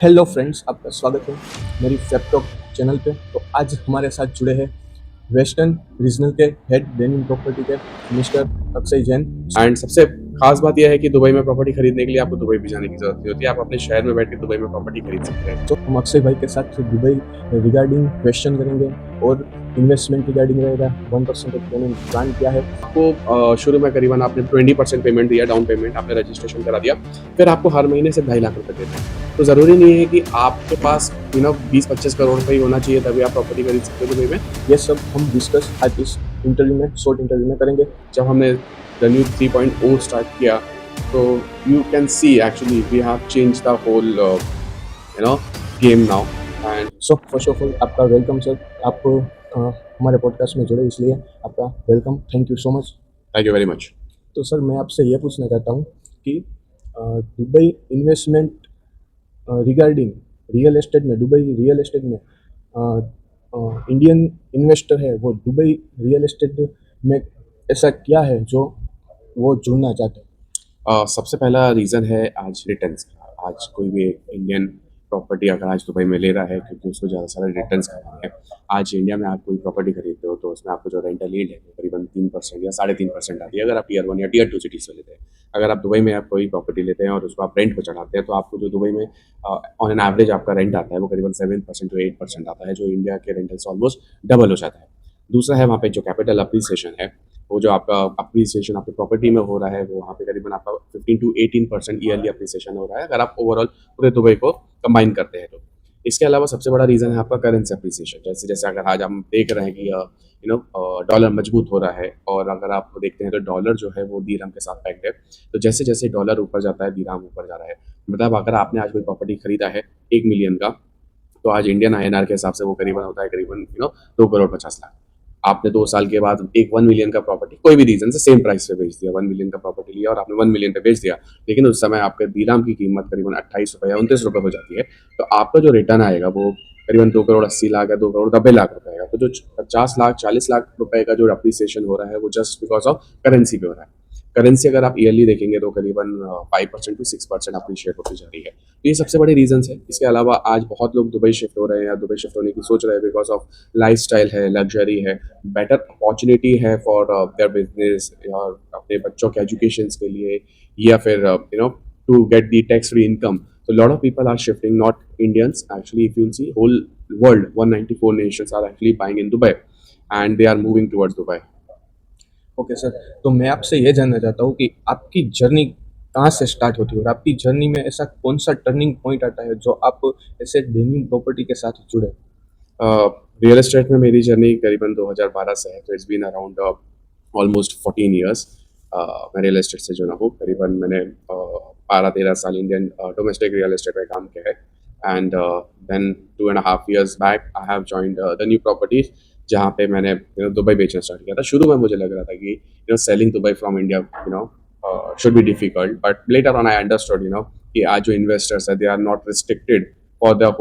Hello friends, आपका स्वागत है मेरी फैक्टॉक चैनल पे। तो आज हमारे साथ जुड़े हैं वेस्टर्न रीजनल के हेड डेनिम प्रॉपर्टी के मिस्टर अक्षय जैन। एंड सबसे खास बात यह है कि दुबई में प्रॉपर्टी खरीदने के लिए आपको दुबई भी जाने की जरूरत नहीं होती है। आप अपने शहर में बैठ के दुबई में प्रॉपर्टी खरीद सकते हैं। तो हम अक्षय भाई के साथ दुबई रिगार्डिंग क्वेश्चन करेंगे और इन्वेस्टमेंट रिगार्डिंग रहेगा। 1% ऑफ पेमेंट प्लान क्या है। आपको शुरू में करीबन आपने 20% पेमेंट दिया, डाउन पेमेंट आपने रजिस्ट्रेशन करा दिया, फिर आपको हर महीने से 2.5 लाख रुपए देते हैं। तो ज़रूरी नहीं है कि आपके पास 20-25 करोड़ रुपए ही होना चाहिए तभी आप प्रॉपर्टी खरीद सकते हो दुबई में। ये सब हम डिस्कस आज इस इंटरव्यू में, शॉर्ट इंटरव्यू में करेंगे। जब हमने द न्यू 3.0 स्टार्ट किया तो you can see actually we have change the whole game now. And so first of all आपका वेलकम सर। आप हमारे पॉडकास्ट में जुड़े इसलिए आपका welcome, thank you so much. Thank you very much. तो सर मैं आपसे ये पूछना चाहता हूँ कि Dubai investment regarding real estate में, दुबई रियल एस्टेट में इंडियन इन्वेस्टर है वो दुबई रियल एस्टेट में ऐसा क्या है जो वो जुड़ना चाहते हैं। सबसे पहला रीज़न है आज रिटर्न्स का। आज कोई भी इंडियन प्रॉपर्टी अगर आज दुबई में ले रहा है क्योंकि उसको ज़्यादा सारे रिटर्न्स करने हैं। आज इंडिया में आप कोई प्रॉपर्टी खरीदते हो तो उसमें आपको जो रेंटल यील्ड है वो करीबन 3% या 3.5% आती है अगर आप टीयर 1 या टीयर 2 सिटीज़ से लेते हैं। अगर आप दुबई में आप कोई प्रॉपर्टी लेते हैं और उसको आप रेंट पे चढ़ाते हैं तो आपको जो दुबई में ऑन एन एवरेज आपका रेंट आता है वो करीबन 7% टू 8% आता है, जो इंडिया के रेंटल से ऑलमोस्ट डबल हो जाता है। दूसरा है वहाँ पे जो कैपिटल अप्रिसिएशन है, वो जो आपका अप्रिसिएशन आपकी प्रॉपर्टी में हो रहा है वो वहाँ पे करीबन आपका 15 टू 18% ईयरली अप्रिसिएशन हो रहा है अगर आप ओवरऑल पूरे दुबई को कंबाइन करते हैं तो। इसके अलावा सबसे बड़ा रीज़न है आपका करेंसी अप्रिसिएशन। जैसे जैसे अगर आज हम देख रहे हैं कि डॉलर मजबूत हो रहा है और अगर आप देखते हैं तो डॉलर जो है वो दिरहम के साथ पैक्ड है। तो जैसे जैसे डॉलर ऊपर जाता है दिरहम ऊपर जा रहा है। मतलब अगर आपने आज कोई प्रॉपर्टी खरीदा है 1 मिलियन का, तो आज इंडियन INR के हिसाब से वो करीबन होता है करीबन 2 करोड़ 50 लाख। आपने 2 साल के बाद एक 1 मिलियन का प्रॉपर्टी कोई भी रीजन से सेम प्राइस पे बेच दिया, 1 मिलियन का प्रॉपर्टी लिया और आपने 1 मिलियन पे बेच दिया, लेकिन उस समय आपके दिराम की कीमत करीबन 28 रुपये या 29 रुपये हो जाती है। तो आपका जो रिटर्न आएगा वो करीबन 2 करोड़ 80 लाख या 2 करोड़ 90 लाख रुपए आएगा। तो जो 50 लाख 40 लाख रुपए का जो अप्रिसिएशन हो रहा है वो जस्ट बिकॉज ऑफ करेंसी पे हो रहा है। करेंसी अगर आप ईयरली देखेंगे तो करीबन 5% टू 6% अप्रिशिएट होती जा रही है। तो ये सबसे बड़े रीजंस है। इसके अलावा आज बहुत लोग दुबई शिफ्ट हो रहे हैं या दुबई शिफ्ट होने की सोच रहे हैं बिकॉज ऑफ लाइफस्टाइल है, लग्जरी है, बेटर अपॉर्चुनिटी है फॉर देयर बिजनेस या अपने बच्चों के एजुकेशन के लिए, या फिर to get the tax free income. So a lot of people are shifting, not Indians. Actually, if you'll see, whole world, 194 nations are actually buying in Dubai, and they are moving towards Dubai. Okay sir, तो मैं आपसे ये जानना चाहता हूँ कि आपकी journey कहाँ से स्टार्ट होती है और आपकी जर्नी में ऐसा कौन सा टर्निंग पॉइंट आता है जो आप ऐसे डेनिम प्रॉपर्टी के साथ जुड़े। रियल एस्टेट में मेरी जर्नी करीबन 2012 से है, तो it's been around almost 14 years. मैं रियल एस्टेट से जुड़ा हूँ। करीबन मैंने 12-13 साल इंडियन डोमेस्टिक रियल एस्टेट में काम किया है। And then 2.5 years back I have joined the new properties, जहाँ पे मैंने दुबई बेचना स्टार्ट किया था। शुरू में मुझे लग रहा था कि selling Dubai from India should be difficult, but later on I understood कि आज जो इन्वेस्टर्स है they are not restricted for the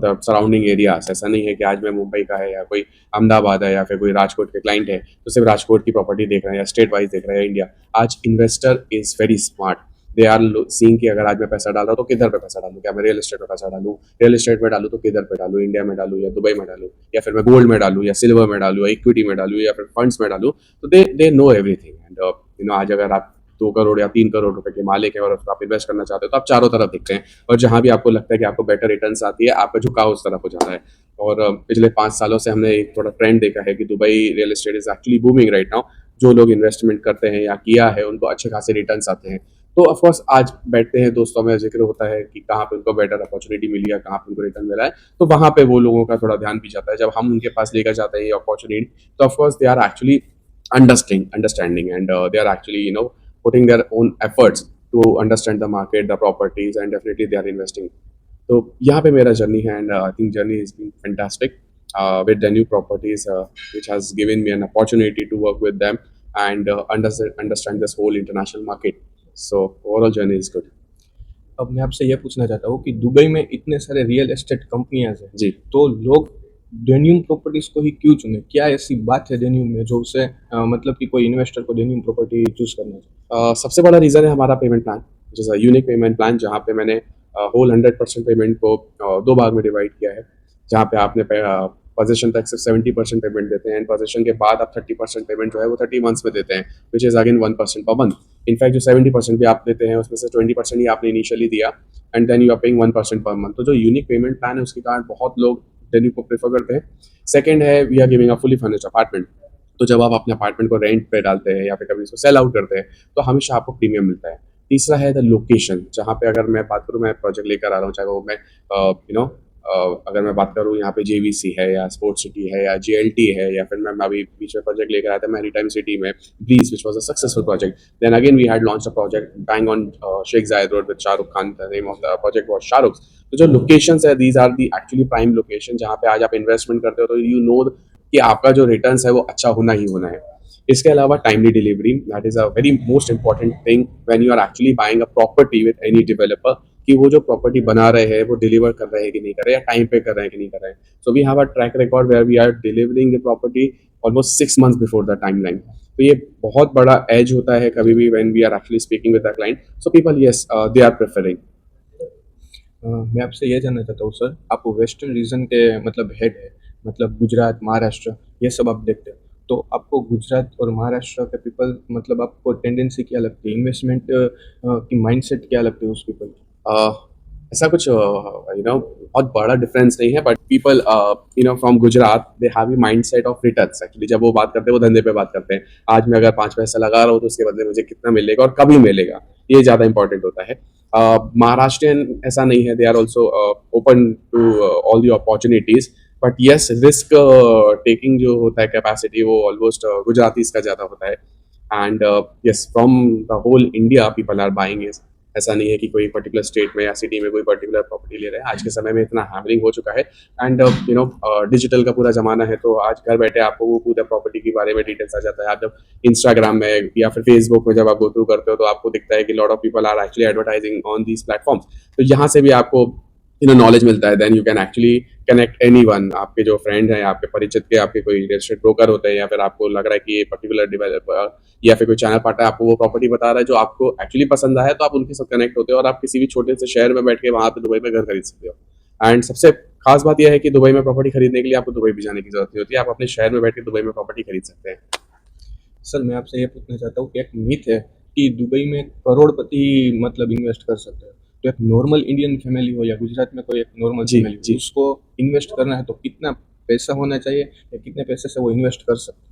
the surrounding areas. ऐसा नहीं है कि आज मैं मुंबई का है या कोई अहमदाबाद है या फिर कोई राजकोट के क्लाइंट है तो सिर्फ राजकोट की प्रॉपर्टी देख रहे हैं या स्टेट वाइज देख रहे हैं इंडिया। आज investor is very smart. They are seeing कि अगर आज मैं पैसा डाल रहा हूँ तो किधर पे पैसा डालूँ, क्या मैं रियल एस्टेट में पैसा डालूँ, रियल एस्टेट में डालूँ तो किधर पे डालूँ, इंडिया में डालूँ या दुबई में डालूँ, या फिर मैं गोल्ड में डालूँ या सिल्वर में डालूँ या इक्विटी में डालूँ या फिर फंड्स में डालूँ। तो दे नो एवरीथिंग। एंड आज अगर आप 2 करोड़ या 3 करोड़ रुपए के मालिक है और उसको आप इन्वेस्ट करना चाहते हो तो आप चारों तरफ दिखते हैं, और जहां भी आपको लगता है कि आपको बेटर रिटर्न्स आती है आपका झुकाव उस तरफ हो जाता है। और पिछले 5 सालों से हमने एक थोड़ा ट्रेंड देखा है कि Dubai real estate is actually booming right now. जो लोग इन्वेस्टमेंट करते हैं या किया है उनको अच्छे खासे रिटर्न्स आते हैं। तो ऑफकोर्स आज बैठते हैं दोस्तों में जिक्र होता है कि कहाँ पे उनको बेटर अपॉर्चुनिटी मिली है, कहाँ पे उनको रिटर्न मिला है, तो वहाँ पे वो लोगों का थोड़ा ध्यान भी जाता है। जब हम उनके पास लेकर जाते हैं ये अपॉर्चुनिटी तो of course they are actually understanding and they are actually putting their own efforts to understand the market, the properties, and definitely they are investing. तो यहाँ पे मेरा जर्नी है and I think journey is been fantastic with the new properties, which has given me an opportunity to work with them and understand this whole international market. So overall journey is good. अब मैं आपसे ये पूछना चाहता हूँ कि Dubai में इतने सारे रियल एस्टेट कंपनियां हैं, जी, तो लोग डेनियम प्रॉपर्टीज को ही क्यों चुने। क्या ऐसी बात है डेनिम में जो उसे मतलब कि कोई इन्वेस्टर को डेनिम प्रॉपर्टी चूज करना चाहिए। सबसे बड़ा रीज़न है हमारा पेमेंट प्लान, जिस यूनिक पेमेंट प्लान, जहाँ पे मैंने होल 100% पेमेंट को दो भाग में डिवाइड किया है, जहाँ पे आपने पोजीशन तक सिर्फ 70% पेमेंट देते हैं, एंड पोजीशन के बाद आप 30% पेमेंट जो है वो 30 मंथ्स में देते हैं, विच इज़ अगेन 1% पर मंथ। इनफैक्ट जो 70% भी आप देते हैं उसमें से 20% ही आपने इनिशियली दिया, and then you are paying 1% पर मंथ। तो जो यूनिक पेमेंट प्लान है उसके कारण बहुत लोग डेन्यू को प्रेफर करते हैं। सेकेंड है, we are giving a fully furnished apartment. तो जब आप अपने अपार्टमेंट को रेंट पे डालते हैं या फिर कभी इसको सेल आउट करते हैं तो हमेशा आपको प्रीमियम मिलता है। तीसरा है द लोकेशन, जहाँ पे अगर मैं बात करूँ, मैं प्रोजेक्ट लेकर आ रहा हूँ, चाहे वो मैं अगर मैं बात करूँ यहाँ पे JVC है या स्पोर्ट्स सिटी है या JLT है, या फिर मैं अभी बीच में प्रोजेक्ट लेकर आया था मैरीटाइम सिटी में breeze, which was a successful project. Then again we had launch a project bang on Sheikh Zayed road with Shahrukh Khan, the name of the project was Shahrukh. तो जो लोकेशंस है, these are the actually prime location, जहाँ पे आज आप investment करते हो तो यू नो कि आपका जो रिटर्न्स है वो अच्छा होना ही होना है। इसके अलावा timely delivery, that is a very most important thing when you are actually buying a property with any developer, कि वो जो प्रॉपर्टी बना रहे हैं वो डिलीवर कर रहे हैं कि नहीं कर रहे हैं, या टाइम पे कर रहे हैं कि नहीं कर रहे हैं। So we have a track record where we are delivering the property almost 6 months before the timeline. तो ये बहुत बड़ा एज होता है कभी भी when we are actually speaking with the client. So people, yes, they are preferring. मैं आपसे ये जानना चाहता हूँ सर, आप वेस्टर्न रीजन के मतलब हेड है, मतलब गुजरात, महाराष्ट्र, ये सब आप देखते हैं, तो आपको गुजरात और महाराष्ट्र के पीपल मतलब आपको टेंडेंसी क्या लगती है, इन्वेस्टमेंट की माइंडसेट क्या लगती है उस पीपल की? ऐसा कुछ बहुत बड़ा डिफरेंस नहीं है, but people from Gujarat they have a mind set of returns. Actually जब वो बात करते हैं वो धंधे पे बात करते हैं, आज मैं अगर 5 पैसा लगा रहा हूँ तो उसके बदले मुझे कितना मिलेगा और कभी मिलेगा, ये ज़्यादा इंपॉर्टेंट होता है। महाराष्ट्रियन ऐसा नहीं है, they are also open to all the opportunities, but yes, risk taking जो होता है कैपेसिटी वो ऑलमोस्ट गुजरातीज का ज़्यादा होता है। And yes, from the whole India people are buying. ऐसा नहीं है कि कोई पर्टिकुलर स्टेट में या सिटी में कोई पर्टिकुलर प्रॉपर्टी ले रहे हैं। आज के समय में इतना हैमरिंग हो चुका है, एंड डिजिटल का पूरा जमाना है, तो आज घर बैठे आपको वो पूरा प्रॉपर्टी के बारे में डिटेल्स आ जाता है। आप जब इंस्टाग्राम में या फिर फेसबुक में जब आप गो थ्रू करते हो तो आपको दिखता है कि lot of people are actually advertising on these platforms. तो यहाँ से भी आपको नॉलेज मिलता है। Then you can actually connect anyone, आपके जो फ्रेंड हैं, आपके परिचित के, आपके कोई रियल एस्टेट ब्रोकर होते हैं, या फिर आपको लग रहा है कि ये पर्टिकुलर डेवलपर या फिर कोई चैनल पार्टनर आपको वो प्रॉपर्टी बता रहा है जो आपको एक्चुअली पसंद आया, तो आप उनके साथ कनेक्ट होते हो और आप किसी भी छोटे से शहर में बैठ के वहाँ पे दुबई में घर खरीद सकते हो। एंड सबसे खास बात यह है कि दुबई में प्रॉपर्टी खरीदने के लिए आपको दुबई भी जाने की जरूरत नहीं होती है, आप अपने शहर में बैठ के दुबई में प्रॉपर्टी खरीद सकते हैं। सर मैं आपसे ये पूछना चाहता हूँ कि एक मिथ है कि दुबई में करोड़पति मतलब इन्वेस्ट कर सकते हैं, तो एक नॉर्मल इंडियन फैमिली हो या गुजरात में कोई एक नॉर्मल जी फैमिली जी। हो, उसको इन्वेस्ट करना है तो कितना पैसा होना चाहिए या कितने पैसे से वो इन्वेस्ट कर सकते हैं?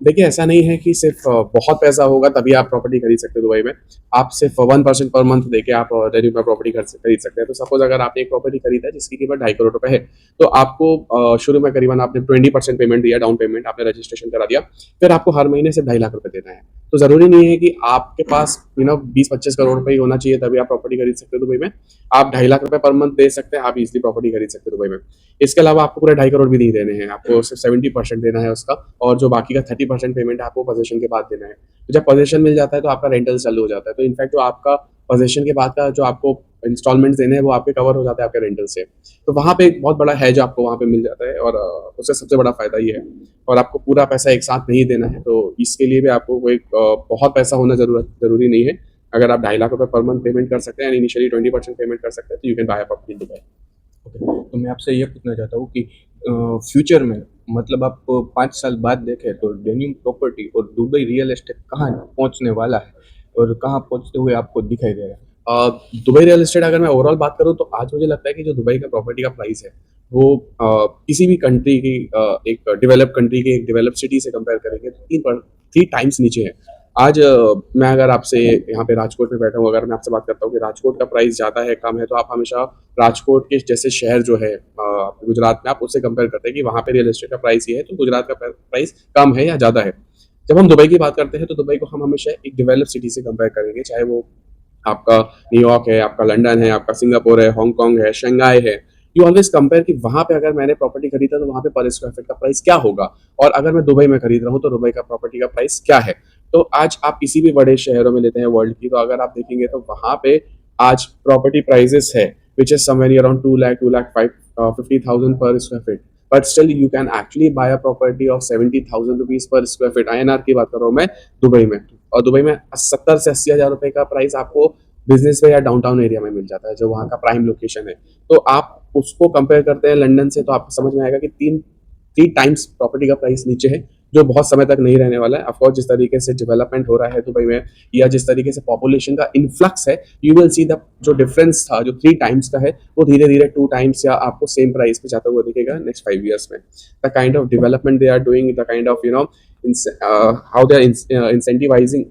देखिए, ऐसा नहीं है कि सिर्फ बहुत पैसा होगा तभी आप प्रॉपर्टी खरीद सकते हो दुबई में। आप सिर्फ 1% पर मंथ देके आप डेली में प्रॉपर्टी खरीद सकते हैं। तो सपोज अगर आपने एक प्रॉपर्टी खरीदा है जिसकी कीमत 2.5 करोड़ रुपए है, तो आपको शुरू में करीबन आपने 20% पेमेंट दिया, डाउन पेमेंट आपने रजिस्ट्रेशन करा दिया, फिर आपको हर महीने सिर्फ 2.5 लाख देना है। तो ज़रूरी नहीं है कि आपके पास 20-25 करोड़ रुपए ही होना चाहिए तभी आप प्रॉपर्टी खरीद सकते हो दुबई में। आप 2.5 लाख पर मंथ दे सकते हैं, आप इजिली प्रॉपर्टी खरीद सकते हो दुबई में। इसके अलावा आपको पूरे 2.5 करोड़ भी नहीं देने हैं, आपको सिर्फ 70% देना है उसका, और जो बाकी का 30% पेमेंट आपको पोजीशन के बाद देना है। तो जब पोजीशन मिल जाता है तो आपका रेंटल चालू हो जाता है। तो इनफैक्ट जो आपका पोजीशन के बाद का जो आपको इंस्टॉलमेंट्स देने हैं वो आपके कवर हो जाते हैं आपके रेंटल से। तो वहाँ पे एक बहुत बड़ा है जो आपको वहाँ पे मिल जाता है, और उससे सबसे बड़ा फ़ायदा ये है। और आपको पूरा पैसा एक साथ नहीं देना है, तो इसके लिए भी आपको कोई बहुत पैसा होना ज़रूरी नहीं है। अगर आप 2.5 लाख पर मंथ पेमेंट कर सकते हैं एंड इनिशियली 20% पेमेंट कर सकते हैं, तो you can bye a property in Dubai. Okay, तो मैं आपसे ये पूछना चाहता हूँ कि फ्यूचर में मतलब आप 5 साल बाद देखें तो डेनिम प्रॉपर्टी और दुबई रियल एस्टेट कहाँ पहुँचने वाला है और कहाँ पहुँचते हुए आपको दिखाई दे रहा है? दुबई रियल एस्टेट अगर मैं ओवरऑल बात करूँ तो आज मुझे लगता है कि जो दुबई का प्रॉपर्टी का प्राइस है वो किसी भी कंट्री की एक डेवलप कंट्री की एक डेवलप सिटी से कंपेयर करेंगे तो 3 टाइम्स नीचे है। आज मैं अगर आपसे यहाँ पे राजकोट में बैठा हूँ, अगर मैं आपसे बात करता हूँ कि राजकोट का प्राइस ज़्यादा है कम है, तो आप हमेशा राजकोट के जैसे शहर जो है गुजरात में, आप उससे कंपेयर करते हैं कि वहाँ पे रियल एस्टेट का प्राइस ये है तो गुजरात का प्राइस कम है या ज़्यादा है। जब हम दुबई की बात करते हैं तो दुबई को हम हमेशा एक डेवलप सिटी से कंपेयर करेंगे, चाहे वो आपका न्यूयॉर्क है, आपका लंदन है, आपका सिंगापुर है, हांगकांग है, शंघाई है। यू ऑलवेज कंपेयर कि वहाँ पे अगर मैंने प्रॉपर्टी खरीदा तो वहाँ पे पर स्क्वायर फीट का प्राइस क्या होगा, और अगर मैं दुबई में खरीद रहा हूँ तो दुबई का प्रॉपर्टी का प्राइस क्या है। तो आज आप किसी भी बड़े शहरों में लेते हैं वर्ल्ड की, तो अगर आप देखेंगे तो वहाँ पे आज प्रॉपर्टी प्राइजेस है which is somewhere around 2 lakh 2,50,000 per square feet, but still you can actually buy a property of 70,000 rupees per square feet. INR की बात कर रहा हूँ मैं दुबई में, और दुबई में 70 से 80 हज़ार रुपए का प्राइस आपको बिजनेस में या डाउनटाउन एरिया में मिल जाता है, जो वहाँ का प्राइम लोकेशन है। तो आप उसको कंपेयर करते हैं लंदन से, तो आपको समझ में आएगा कि तीन थ्री टाइम्स प्रॉपर्टी का प्राइस नीचे है, जो बहुत समय तक नहीं रहने वाला है। ऑफकोर्स जिस तरीके से डेवलपमेंट हो रहा है दुबई में, या जिस तरीके से पॉपुलेशन का इन्फ्लक्स है, यू विल सी द जो डिफरेंस था जो 3 टाइम्स का है, वो धीरे धीरे 2 टाइम्स या आपको सेम प्राइस पे जाता हुआ दिखेगा नेक्स्ट 5 years में। The kind of development they are doing, the kind of how they are incentivizing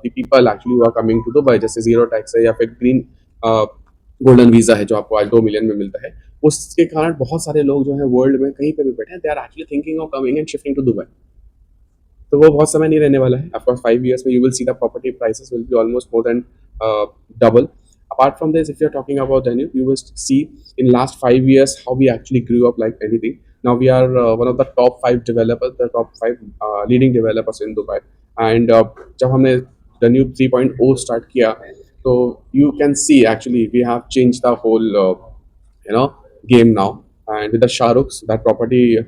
the people actually who are coming to Dubai, जैसे जीरो टैक्स है या फिर ग्रीन गोल्डन वीजा है जो आपको आज 2 मिलियन में मिलता है, उसके कारण बहुत सारे लोग जो है वर्ल्ड में कहीं पे भी बैठे हैं, they are actually thinking of coming and shifting to Dubai. तो वो बहुत समय नहीं रहने वाला है। ऑफकोर्स 5 years में you will see the property prices will be almost more than double. Apart from this, if you're talking about Danube, you will see in last 5 years how we actually grew up like anything. Now we are one of the top 5 developers, the top 5 leading developers in Dubai. And जब हमने Danube 3.0 start किया, तो you can see actually we have changed the whole game now. And with the Shahrukhs, that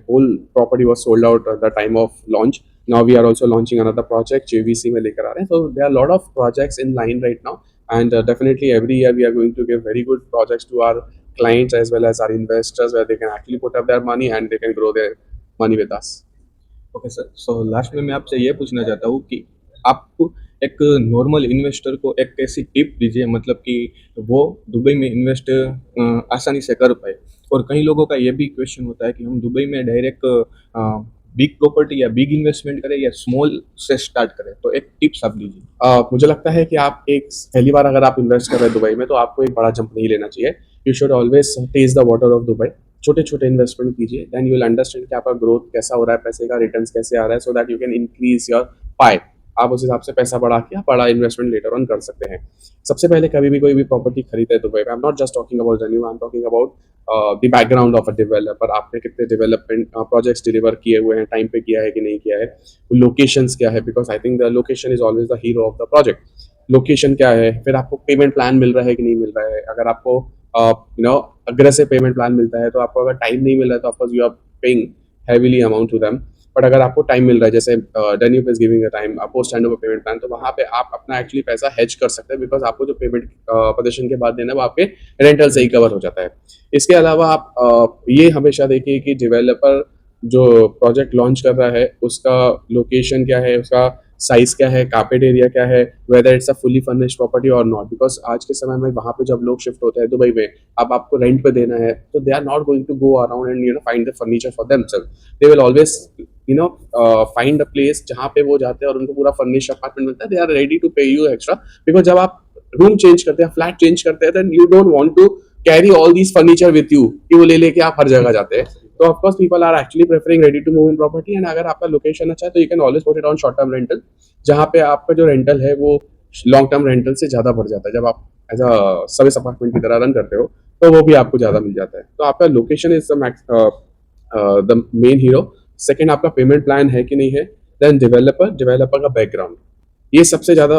whole property was sold out at the time of launch. Now we are also launching another project, JVC में लेकर आ रहे हैं. So there are a lot of projects in line right now, and definitely every year we are going to give very good projects to our clients as well as our investors, where they can actually put up their money and they can grow their money with us. Okay sir, so last में मैं आपसे ये पूछना चाहता हूँ कि आप एक नॉर्मल इन्वेस्टर को एक ऐसी टिप दीजिए, मतलब कि वो दुबई में इन्वेस्ट आसानी से कर पाए। और कई लोगों का ये भी क्वेश्चन होता है कि हम दुबई में डायरेक्ट बिग प्रॉपर्टी या बिग इन्वेस्टमेंट करें या स्मॉल से स्टार्ट करें, तो एक टिप्स आप दीजिए। मुझे लगता है कि आप एक पहली बार अगर आप इन्वेस्ट कर रहे हैं दुबई में, तो आपको एक बड़ा जंप नहीं लेना चाहिए। You should always test the water of Dubai. छोटे छोटे इन्वेस्टमेंट कीजिए, देन यू विल अंडरस्टैंड कि आपका ग्रोथ कैसा हो रहा है, पैसे का रिटर्न्स कैसे आ रहा है, so that you can increase your pi. आप उस हिसाब से पैसा बढ़ा के आप बड़ा इन्वेस्टमेंट लेटर ऑन कर सकते हैं। सबसे पहले कभी भी कोई भी प्रॉपर्टी खरीदे दुबई में, I am not just talking about the new, I am talking about the background of a developer. आपने कितने डेवलपमेंट प्रोजेक्ट्स डिलीवर किए हुए हैं, टाइम पे किया है कि नहीं किया है, लोकेशंस क्या है, because I think the location is always the hero of the project. Location क्या है, फिर आपको पेमेंट प्लान मिल रहा है कि नहीं मिल रहा है। अगर आपको अग्रेसिव पेमेंट प्लान मिलता है, तो आपको अगर टाइम नहीं मिल रहा है, तो of course you are paying heavily amount to them. But अगर आपको टाइम मिल रहा है, जैसे Danube is giving a time post hand over payment plan, तो वहाँ पे आप अपना एक्चुअली पैसा हेज कर सकते हैं, बिकॉज आपको जो पेमेंट पोजीशन के बाद देना है वो आपके रेंटल से ही कवर हो जाता है। इसके अलावा आप ये हमेशा देखिए कि डेवलपर जो प्रोजेक्ट लॉन्च कर रहा है उसका लोकेशन क्या है, उसका साइज क्या है, कार्पेट एरिया क्या है, whether it's a fully furnished property और नॉट। बिकॉज आज के समय में वहाँ पे जब लोग शिफ्ट होते हैं दुबई में, अब आपको रेंट पे देना है, तो they are not going to go around and find the furniture for themselves. They will always find a place जहाँ पे वो जाते हैं और उनको पूरा फर्निश अपार्टमेंट मिलता है। दे आर रेडी टू पे यू एक्स्ट्रा, बिकॉज जब आप रूम चेंज करते हैं, फ्लैट चेंज करते हैं, then you don't want to carry all these furniture with you, कि वो ले लेके आप हर जगह जाते हैं। तो of course people are actually preferring ready to move in property. And अगर आपका लोकेशन अच्छा है, तो you can always put it on short term rental, जहाँ पे आपका जो रेंटल है वो लॉन्ग टर्म रेंटल से ज़्यादा बढ़ जाता है। जब आप एज अ सर्विस अपार्टमेंट की तरह रन करते हो, तो वो भी आपको ज़्यादा मिल जाता है। तो आपका location is the main hero. Second, आपका पेमेंट प्लान है कि नहीं है। देन डेवलपर का बैकग्राउंड, ये सबसे ज़्यादा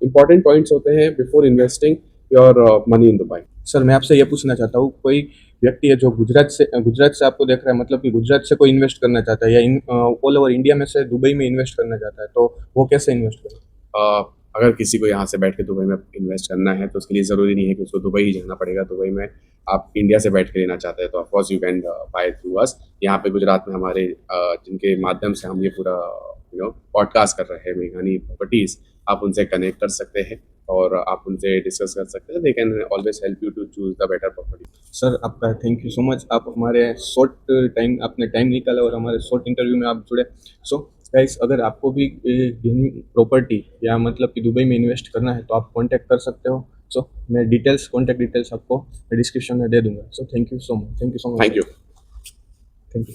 इंपॉर्टेंट पॉइंट्स होते हैं before investing your money in Dubai. Sir, मैं आपसे ये पूछना चाहता हूँ, कोई व्यक्ति है जो गुजरात से आपको देख रहा है, मतलब कि गुजरात से कोई इन्वेस्ट करना चाहता है या ऑल ओवर इंडिया में से दुबई में इन्वेस्ट करना चाहता है, तो वो कैसे इन्वेस्ट करे? अगर किसी को यहाँ से बैठ के दुबई में इन्वेस्ट करना है, तो उसके लिए ज़रूरी नहीं है कि उसको दुबई ही जाना पड़ेगा। दुबई में आप इंडिया से बैठ के लेना चाहते हैं, तो of course you can buy through us. यहाँ पे गुजरात में हमारे जिनके माध्यम से हम ये पूरा पॉडकास्ट कर रहे हैं, मेघानी प्रॉपर्टीज़, आप उनसे कनेक्ट कर सकते हैं और आप उनसे डिस्कस कर सकते हैं। They can always help you to choose the better property. Sir, आपका थैंक यू सो मच, आप हमारे आपने टाइम निकाला और हमारे शॉर्ट इंटरव्यू में आप जुड़े। सो गाइस, अगर आपको भी प्रॉपर्टी या मतलब कि दुबई में इन्वेस्ट करना है, तो आप कांटेक्ट कर सकते हो। सो मैं कॉन्टैक्ट डिटेल्स आपको डिस्क्रिप्शन में दे दूंगा। So thank you so much. Thank you. Thank you.